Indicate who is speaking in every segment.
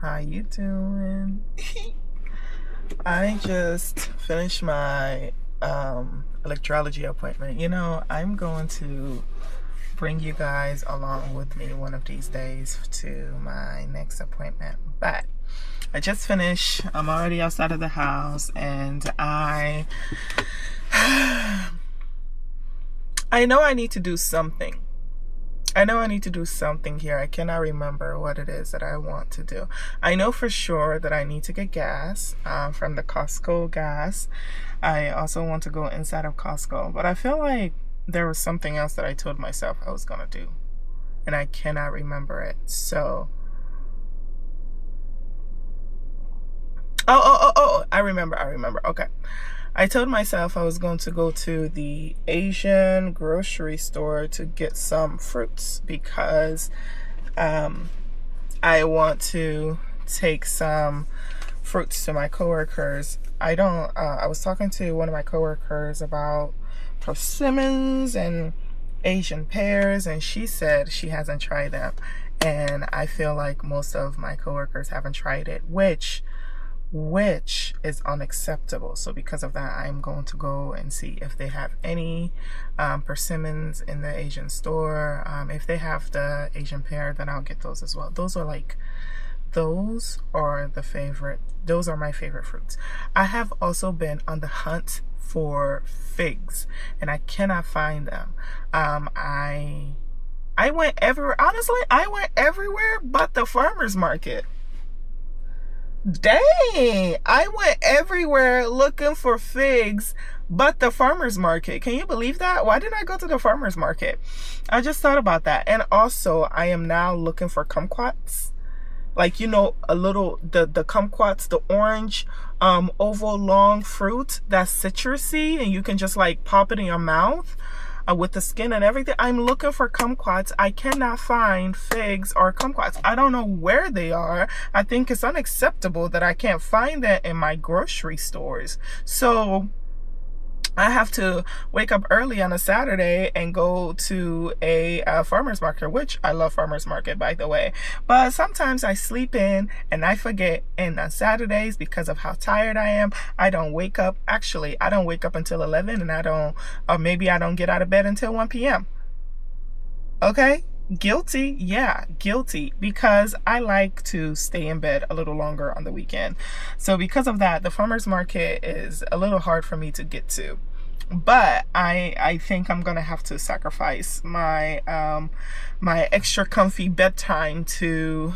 Speaker 1: How you doing? I just finished my electrology appointment. I'm going to bring you guys along with me one of these days to my next appointment. But I just finished. I'm already outside of the house, and I know I need to do something. I know I need to do something here. I cannot remember what it is that I want to do. I know for sure that I need to get gas from the Costco gas. I also want to go inside of Costco, but I feel like there was something else that I told myself I was going to do, and I cannot remember it. So, I remember. Okay. I told myself I was going to go to the Asian grocery store to get some fruits because I want to take some fruits to my coworkers. I was talking to one of my coworkers about persimmons and Asian pears, and she said she hasn't tried them. And I feel like most of my coworkers haven't tried it, which is unacceptable. So because of that, I'm going to go and see if they have any persimmons in the Asian store. If they have the Asian pear, then I'll get those as well. Those are my favorite fruits. I have also been on the hunt for figs, and I cannot find them. I went everywhere. Honestly, I went everywhere but the farmer's market. Dang, I went everywhere looking for figs but the farmer's market. Can you believe that? Why didn't I go to the farmer's market? I just thought about that. And also, I am now looking for kumquats. Like, the kumquats, the orange oval long fruit that's citrusy, and you can just like pop it in your mouth with the skin and everything. I'm looking for kumquats. I cannot find figs or kumquats. I don't know where they are. I think it's unacceptable that I can't find that in my grocery stores. So I have to wake up early on a Saturday and go to a farmer's market, which I love farmer's market, by the way. But sometimes I sleep in and I forget. And on Saturdays, because of how tired I am, I don't wake up. Actually, I don't wake up until 11, and maybe I don't get out of bed until 1 p.m. Okay? Guilty? Yeah, guilty, because I like to stay in bed a little longer on the weekend. So because of that, the farmer's market is a little hard for me to get to. But I think I'm gonna have to sacrifice my my extra comfy bedtime to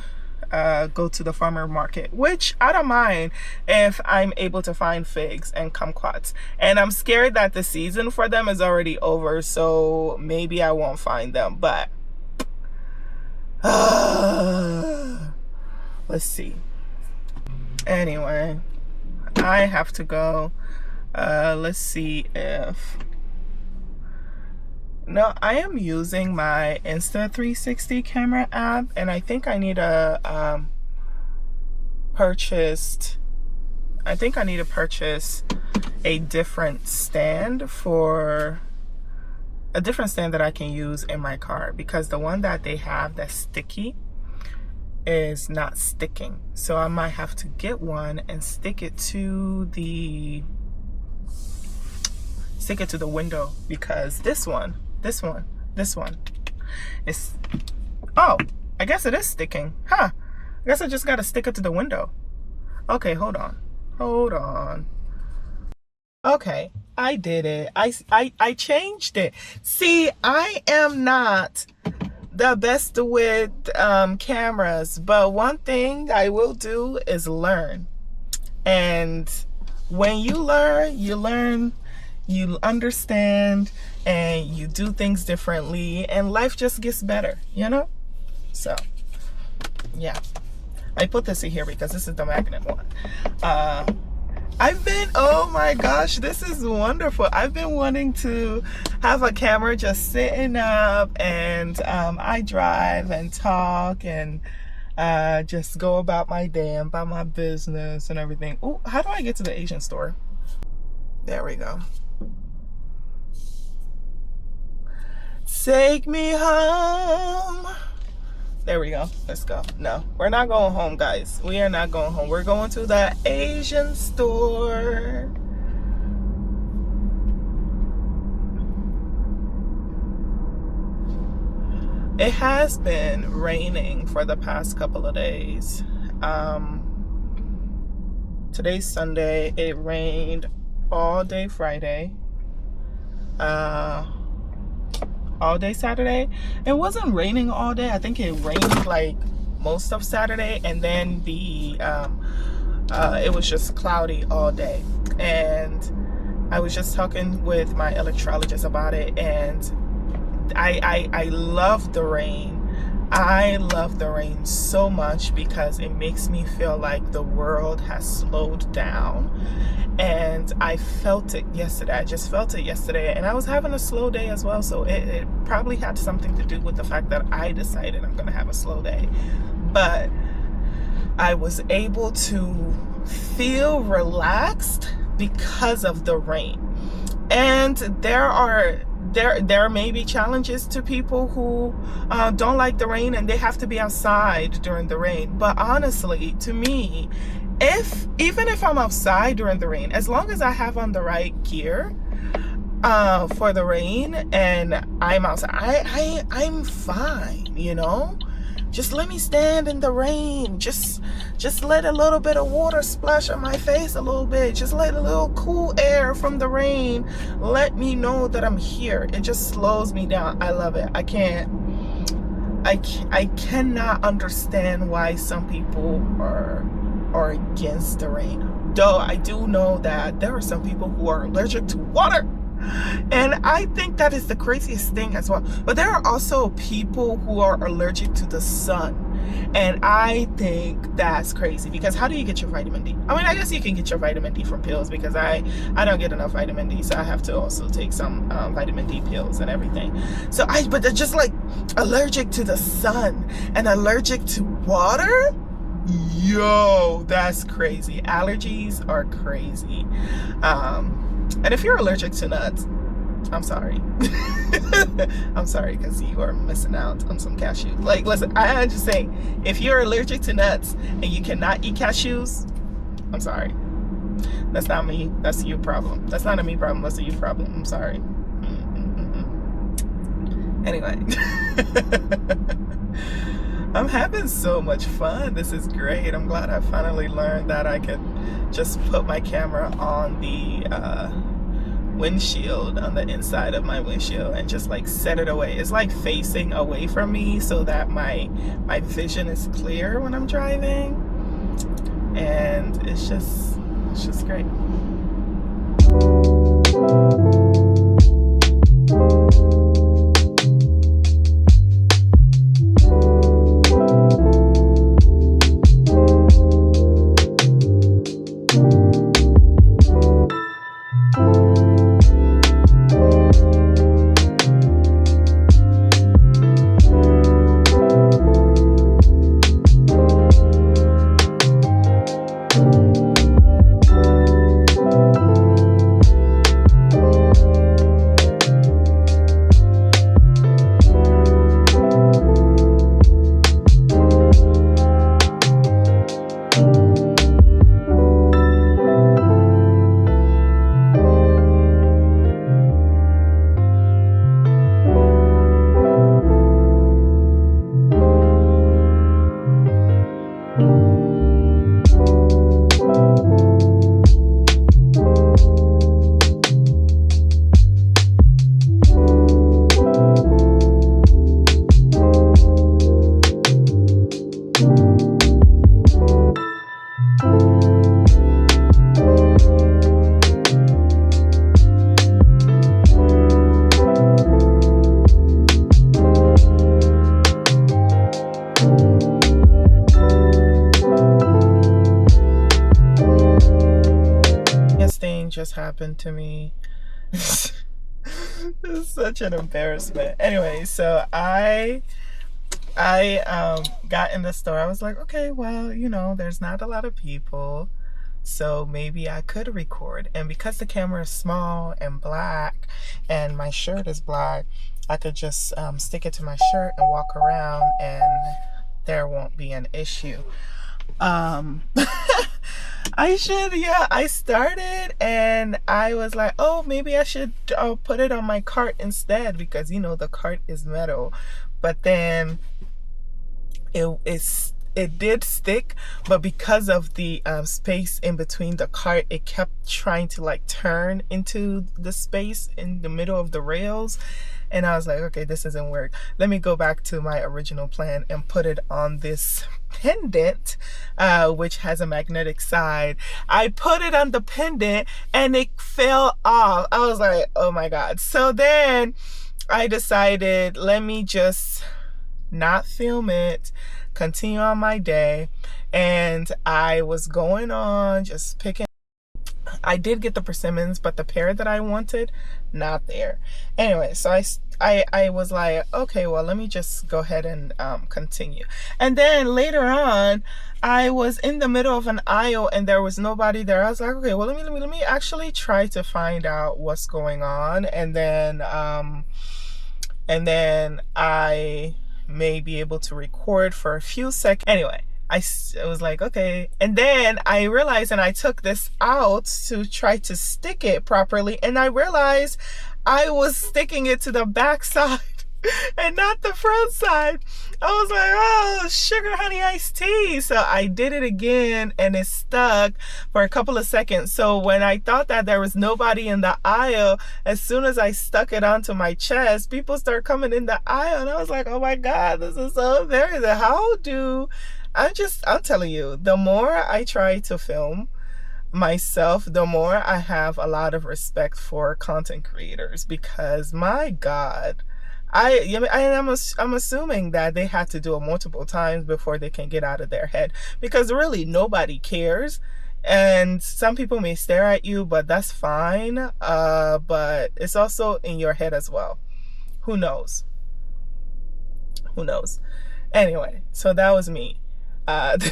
Speaker 1: go to the farmer market, which I don't mind if I'm able to find figs and kumquats. And I'm scared that the season for them is already over, so maybe I won't find them. But let's see. Anyway, I have to go. Let's see if... No, I am using my Insta 360 camera app, and I think I need to purchase a different stand that I can use in my car, because the one that they have that's sticky is not sticking. So I might have to get one and stick it to the window, because this one is, oh, I guess it is sticking. I guess I just gotta stick it to the window. Okay, hold on. Okay, I did it. I changed it. See, I am not the best with cameras, but one thing I will do is learn. And when you learn, you understand, and you do things differently, and life just gets better, So, yeah. I put this in here because this is the magnet one. Oh my gosh, this is wonderful. I've been wanting to have a camera just sitting up, and I drive and talk and just go about my day and about my business and everything. Oh, how do I get to the Asian store? There we go. Take me home There we go. Let's go. No, we're not going home, guys. We are not going home. We're going to the Asian store. It has been raining for the past couple of days. Today's Sunday. It rained all day Friday. All day Saturday. It wasn't raining all day. I think it rained like most of Saturday, and then it was just cloudy all day. And I was just talking with my electrologist about it, and I love the rain. I love the rain so much because it makes me feel like the world has slowed down. And I felt it yesterday. I just felt it yesterday. And I was having a slow day as well. So it probably had something to do with the fact that I decided I'm going to have a slow day. But I was able to feel relaxed because of the rain. And there may be challenges to people who don't like the rain and they have to be outside during the rain. But honestly, to me, even if I'm outside during the rain, as long as I have on the right gear for the rain and I'm outside, I'm fine, you know? Just let me stand in the rain. Just let a little bit of water splash on my face a little bit. Just let a little cool air from the rain let me know that I'm here. It just slows me down. I love it. I cannot understand why some people are against the rain. Though I do know that there are some people who are allergic to water. And I think that is the craziest thing as well. But there are also people who are allergic to the sun. And I think that's crazy, because how do you get your vitamin D? I mean, I guess you can get your vitamin D from pills, because I don't get enough vitamin D, so I have to also take some vitamin D pills and everything. But they're just like allergic to the sun and allergic to water? Yo, that's crazy. Allergies are crazy. And if you're allergic to nuts, I'm sorry. I'm sorry, because you are missing out on some cashews. Like, listen, I just say, if you're allergic to nuts and you cannot eat cashews, I'm sorry. That's not me. That's your problem. That's not a me problem. That's a you problem. I'm sorry. Anyway. I'm having so much fun. This is great. I'm glad I finally learned that I could just put my camera on the windshield, on the inside of my windshield, and just like set it away. It's like facing away from me so that my vision is clear when I'm driving. And it's just great. Just happened to me. This is such an embarrassment. Anyway, so I got in the store. I was like, okay, well, you know, there's not a lot of people, so maybe I could record. And because the camera is small and black and my shirt is black, I could just stick it to my shirt and walk around and there won't be an issue. I started and I was like, oh, maybe I should put it on my cart instead, because the cart is metal. But then it did stick, but because of the space in between the cart, it kept trying to like turn into the space in the middle of the rails. And I was like, okay, this doesn't work. Let me go back to my original plan and put it on this pendant, which has a magnetic side. I put it on the pendant and it fell off. I was like, oh my God. So then I decided, let me just not film it, continue on my day. And I was going on just picking. I did get the persimmons, but the pear that I wanted, not there. Anyway, so I was like, okay, well, let me just go ahead and continue. And then later on, I was in the middle of an aisle and there was nobody there. I was like, okay, well, let me actually try to find out what's going on. And then I may be able to record for a few seconds. Anyway, I was like, okay. And then I realized, and I took this out to try to stick it properly, and I realized I was sticking it to the back side and not the front side. I was like, oh, sugar honey iced tea. So I did it again and it stuck for a couple of seconds. So when I thought that there was nobody in the aisle, as soon as I stuck it onto my chest, people start coming in the aisle, and I was like, oh my God, this is so embarrassing. I'm telling you, the more I try to film myself, the more I have a lot of respect for content creators, because my God, I'm assuming that they had to do it multiple times before they can get out of their head, because really nobody cares. And some people may stare at you, but that's fine. But it's also in your head as well. Who knows? Anyway, so that was me. Alright,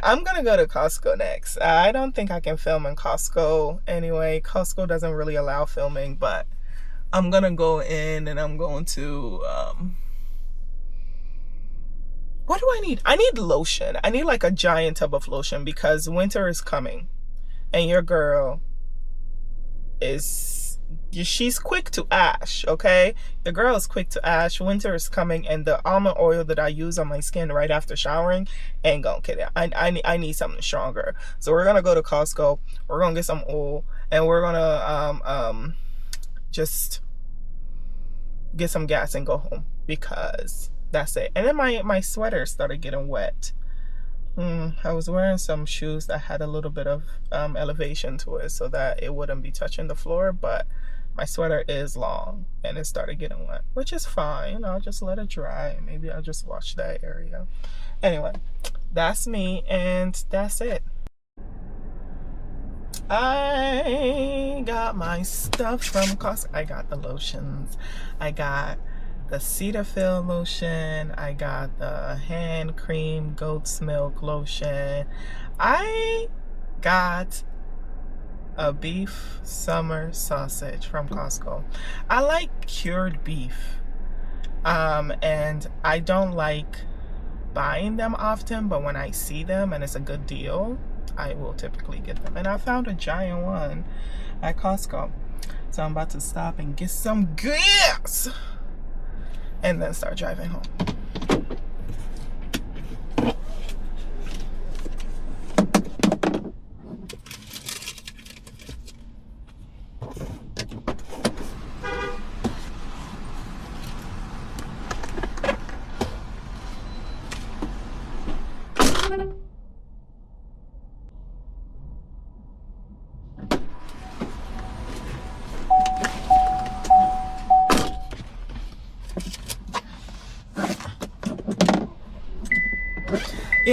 Speaker 1: I'm gonna go to Costco next. I don't think I can film in Costco anyway. Costco doesn't really allow filming, but I'm gonna go in and I'm going to what do I need? I need lotion. I need like a giant tub of lotion, because winter is coming and your girl she's quick to ash, okay? The girl is quick to ash. Winter is coming, and the almond oil that I use on my skin right after showering ain't gonna get it. I need something stronger. So we're gonna go to Costco. We're gonna get some oil, and we're gonna just get some gas and go home, because that's it. And then my sweater started getting wet. I was wearing some shoes that had a little bit of elevation to it so that it wouldn't be touching the floor, but my sweater is long and it started getting wet, which is fine. I'll just let it dry. Maybe I'll just wash that area. Anyway, that's me, and that's it. I got my stuff from Costco. I got the lotions. I got the Cetaphil lotion. I got the hand cream goat's milk lotion. I got a beef summer sausage from Costco. I like cured beef, and I don't like buying them often, but when I see them and it's a good deal, I will typically get them. And I found a giant one at Costco, so I'm about to stop and get some gas and then start driving home.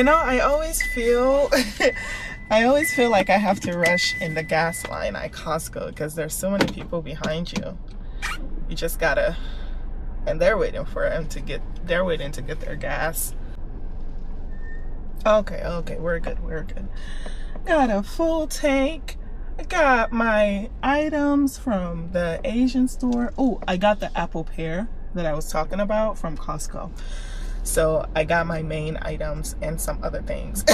Speaker 1: I always feel like I have to rush in the gas line at Costco, because there's so many people behind you. You just gotta, and they're waiting to get their gas. Okay, we're good. Got a full tank. I got my items from the Asian store. Oh, I got the apple pear that I was talking about from Costco. So I got my main items and some other things.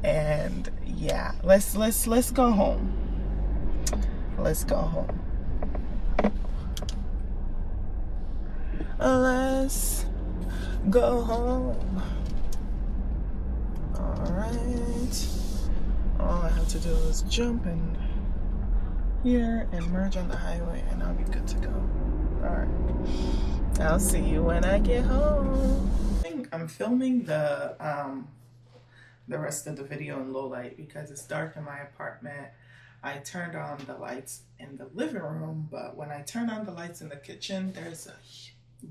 Speaker 1: And yeah, let's go home. Let's go home. Let's go home. All right. All I have to do is jump in here and merge on the highway, and I'll be good to go. All right. I'll see you when I get home. I'm filming the rest of the video in low light because it's dark in my apartment. I turned on the lights in the living room, but when I turn on the lights in the kitchen, there's a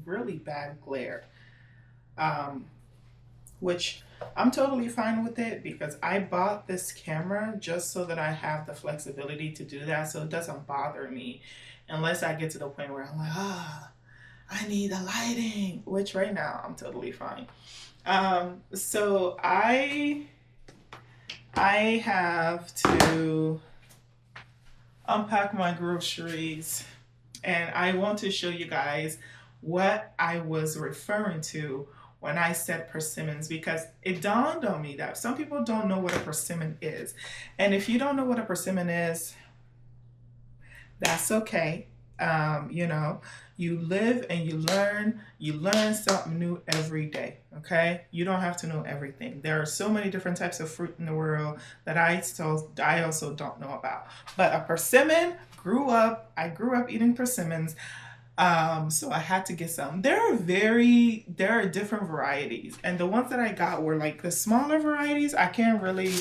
Speaker 1: really bad glare, which I'm totally fine with it because I bought this camera just so that I have the flexibility to do that, so it doesn't bother me unless I get to the point where I'm like, I need the lighting, which right now I'm totally fine. So I have to unpack my groceries, and I want to show you guys what I was referring to when I said persimmons, because it dawned on me that some people don't know what a persimmon is. And if you don't know what a persimmon is, that's okay. You know, you live and you learn something new every day. Okay, you don't have to know everything. There are so many different types of fruit in the world that I also don't know about. But a persimmon, I grew up eating persimmons. So I had to get some. There are different varieties, and the ones that I got were like the smaller varieties. I can't really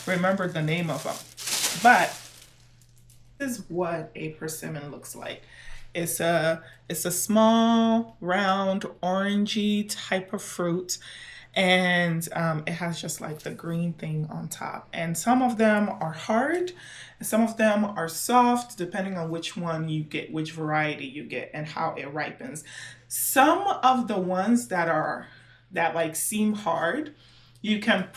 Speaker 1: remember the name of them, but this is what a persimmon looks like. It's a small, round, orangey type of fruit, and it has just like the green thing on top. And some of them are hard, and some of them are soft, depending on which one you get, which variety you get, and how it ripens. Some of the ones that like seem hard, you can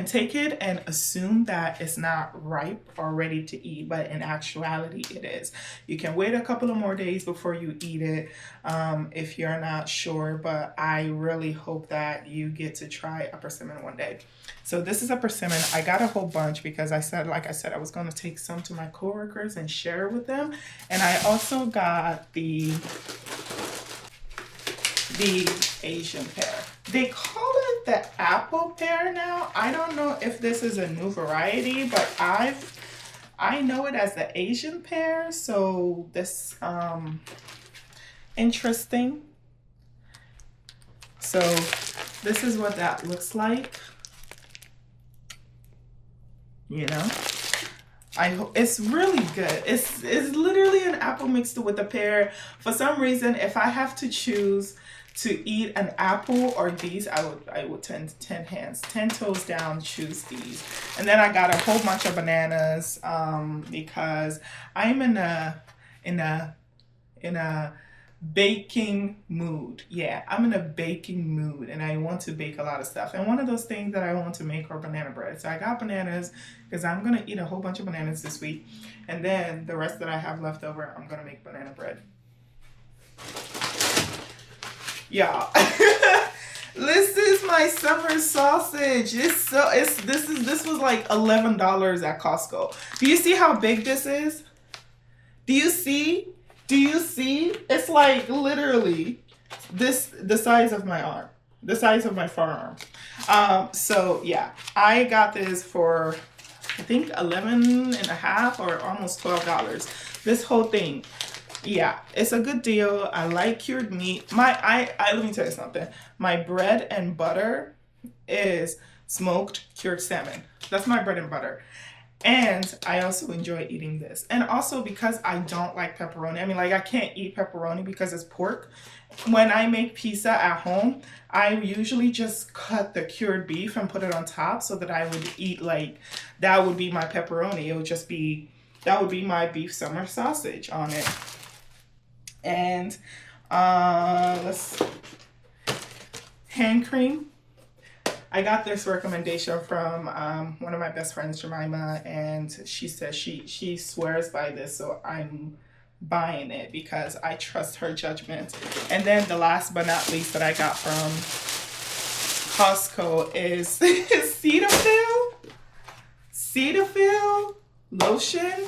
Speaker 1: take it and assume that it's not ripe or ready to eat, but in actuality it is. You can wait a couple of more days before you eat it, if you're not sure, but I really hope that you get to try a persimmon one day. So this is a persimmon. I got a whole bunch because like I said, I was going to take some to my coworkers and share with them. And I also got the Asian pear. They call it the apple pear now. I don't know if this is a new variety, but I know it as the Asian pear. So this interesting. So this is what that looks like. You know, I hope it's really good. It's literally an apple mixed with a pear. For some reason, if I have to choose to eat an apple or these, I would 10 toes down choose these. And then I got a whole bunch of bananas because I'm in a baking mood. Yeah, I'm in a baking mood and I want to bake a lot of stuff. And one of those things that I want to make are banana bread. So I got bananas because I'm going to eat a whole bunch of bananas this week. And then the rest that I have left over, I'm going to make banana bread. Y'all, this is my summer sausage. This was like $11 at Costco. Do you see how big this is? Do you see? It's like literally the size of my arm, the size of my forearm. So yeah, I got this for I think $11.50 or almost $12. This whole thing. Yeah, it's a good deal. I like cured meat. Let me tell you something. My bread and butter is smoked cured salmon. That's my bread and butter. And I also enjoy eating this. And also because I don't like pepperoni. I mean, like I can't eat pepperoni because it's pork. When I make pizza at home, I usually just cut the cured beef and put it on top so that I would eat like, that would be my pepperoni. It would just be, that would be my beef summer sausage on it. And hand cream. I got this recommendation from one of my best friends, Jemima, and she says she swears by this, so I'm buying it because I trust her judgment. And then the last but not least that I got from Costco is Cetaphil lotion.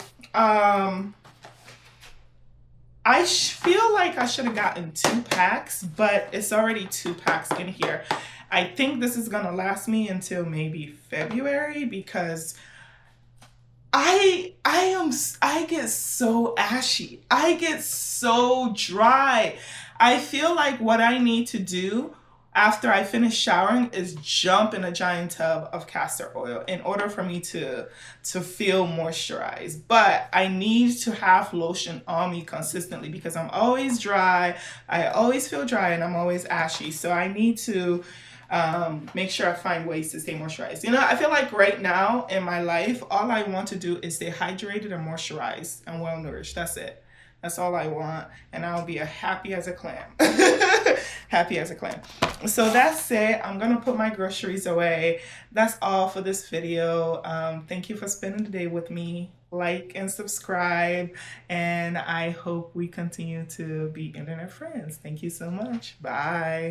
Speaker 1: I feel like I should have gotten 2 packs, but it's already 2 packs in here. I think this is gonna last me until maybe February because I get so ashy. I get so dry. I feel like what I need to do after I finish showering is jump in a giant tub of castor oil in order for me to feel moisturized. But I need to have lotion on me consistently because I'm always dry. I always feel dry and I'm always ashy. So I need to make sure I find ways to stay moisturized. You know, I feel like right now in my life, all I want to do is stay hydrated and moisturized and well nourished. That's it. That's all I want. And I'll be happy as a clam. Happy as a clam. So that's it. I'm going to put my groceries away. That's all for this video. Thank you for spending the day with me. Like and subscribe. And I hope we continue to be internet friends. Thank you so much. Bye.